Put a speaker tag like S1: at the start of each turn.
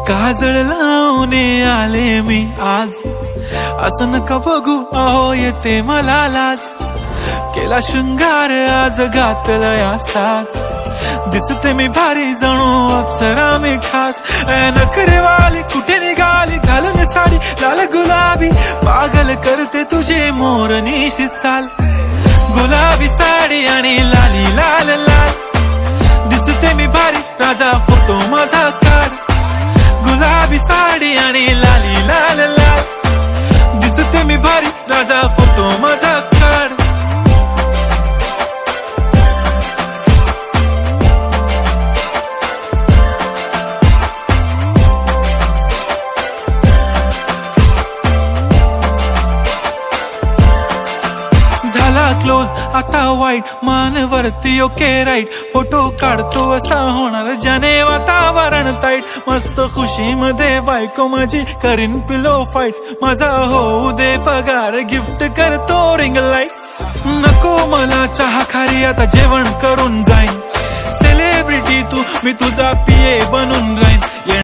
S1: काजळ लावून आले मी आज, असं नका बघू अहो येते मला लाज. केला शृंगार आज घातला असाच, दिसते मी भारी जणू अप्सरा मी खास. नखरेवाली कुठे निघाली घालून साडी लाल गुलाबी, पागल करते तुझे मोरनीशी चाल. गुलाबी साडी आणि लाली लाल लाल, दिसते मी भारी राजा फोटो माझा काढ. गुलाबी साडी आणि लाली लाल लाल, दिसते मी भारी राजा फोटो माझा काढ. झाला क्लोज आता वाईट, मान वरती ओके राईट. फोटो काढतो असा होणार ज्याने वातावरण ताईट. मस्त खुशी मध्ये बायको माझी करीन पिलो फाईट. माझा होऊ दे पगार गिफ्ट करतो रिंग लाईट. नको मला चहा खारी आता जेवण करून जाईन. सेलिब्रिटी तू मी तुझा पिये बनून राहीन.